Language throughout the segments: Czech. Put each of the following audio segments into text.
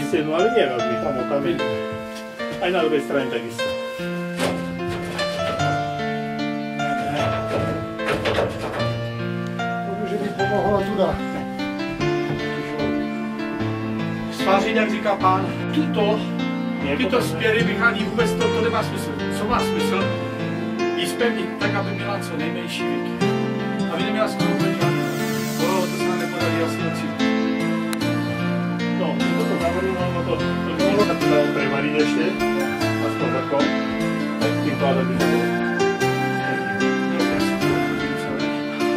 Asi, no ale nie veľmi, tam o kamień. Aj na druhej strane takisto. Protože mi pomohla tuda. Svářit, jak říká pán, tyto spěry vychází vůbec, to nemá smysl. Co má smysl? Jí zpevnit tak, aby měla co nejmenší věky. Aby neměla skoro vůbec žádný. To se nám nepodaří asi docílit. No, toto zavorím, ale to mohlo tak to prevariť ešte. Aspoň tako. Tak tým pádom by to bolo.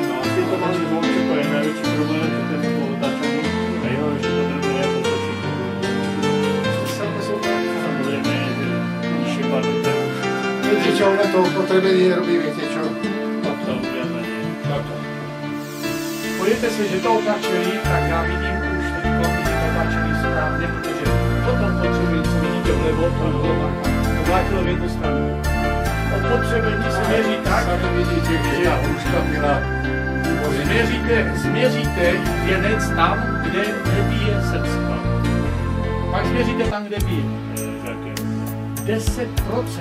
No asi to máš zvončí, to je najväčší problém, čo to je to otáčanie. A jeho ešte to treba nejako točiť. Samozrejme, že nižšie pádom treba. Takže čo na to potrebení robí, viete čo? To viac nie. Pojďte se, že to otáčeli, tak já vidím už teďko, že to otáčeli správně, protože potom potřebují, co vidíte vlevo, to bylo tak, to vrátilo v jednu stranu. O potřebení se měří tak, Sami vidíte, že ta hruška byla změříte věnec tam, kde nebíje srdce. Pak změříte tam, kde bije. 10%,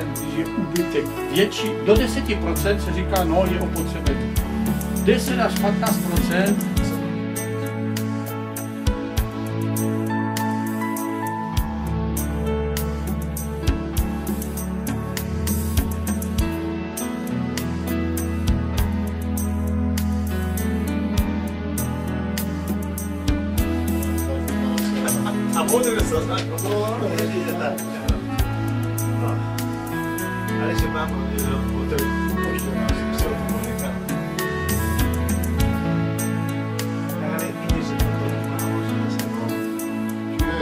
když je úbytek větší, do 10% se říká, no je opotřebení. 10 až 15%. A budeme sa znať, vidíte tak. Ale že mám potrebu.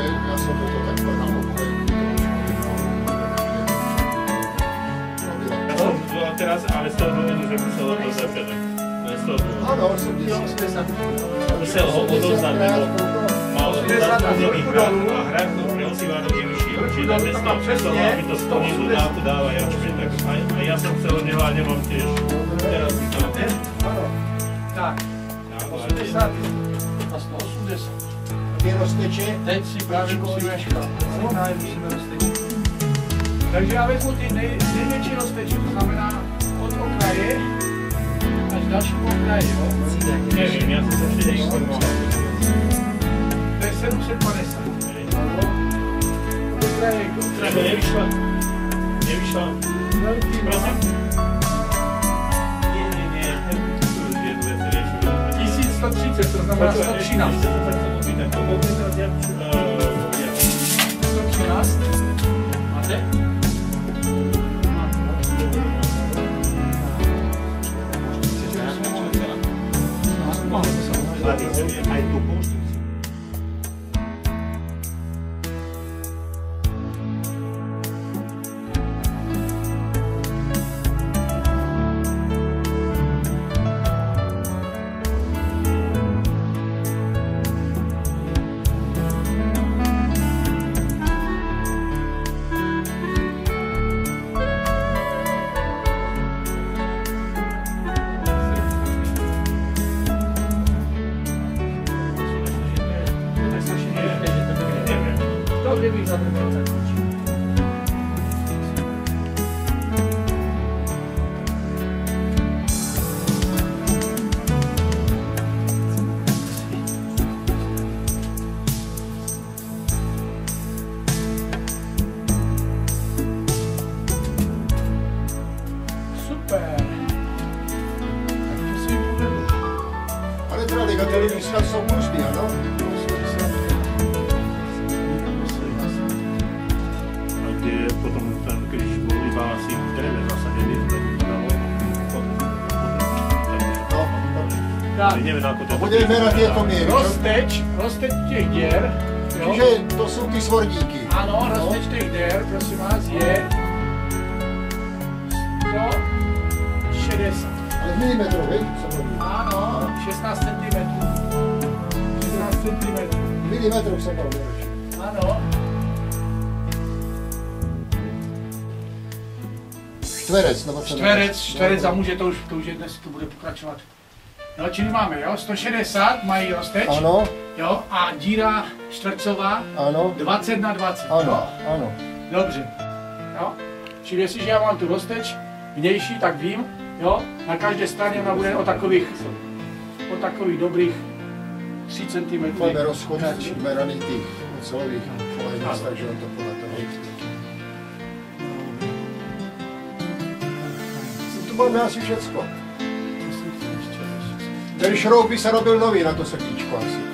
Ja som toto tak povedal, A teraz, ale z toho dôvodu, že musel ho zapiať. áno, som 10. Musel ho odoznať, lebo mal zastavený hrad a hrad do preosývánok je vyšší. Čiže na cestách přesol, aby to splnilo, dá to dáva jačme, tak a ja som chcel od neho a nemám tiež. Teraz by tam. Ano. Tak. 80 a 180. Tie rozteče, Teď si právě musíme roztečit. Takže já vezmu ty největší rozteče, to znamená od okraje až další okraje, jo? Neviem, ja som sa ešte neinformoval. To je 750. Od okraje k okraje. Nevyšla? Nevyšla? Velký Prosím? Nie. Tu už jednu vec riešim. 1130, to znamená 113. 113. Máte? Aj tú konštrukciu. Kdybych za ten tak končil. Super. Tak to si povedu. ale teda negativní snad jsou možný, ano? Potom ten, když bol iba asi v dreve zasadený, tak to dalo No, ideme ako to budeme merať tieto miery, čo? Rozteč těch děr, jo? Čiže to sú tí svorníky. Ano, rozteč těch děr, prosím vás, je 160. Ale milimetrov, hej? Ano, 16 cm. 16 cm. Milimetrov sa dal merať. Ano. Čtverec, nebo co? Čtverec a může to už je dnes, to bude pokračovat Jo, čili máme, jo, 160 mají rozteč, Ano, jo, a díra čtvercová ano, 20 na 20. ano, Jo? ano. Dobře. Jo? Čili jestliže já mám tu rozteč vnější, tak vím, jo, na každé straně ona bude o takových dobrých 3 cm. Máme rozchod meraný těch ocelových kolejnic, takže on to podle toho. To máme asi všecko. Ten šroub by se robil nový na to srdíčko asi.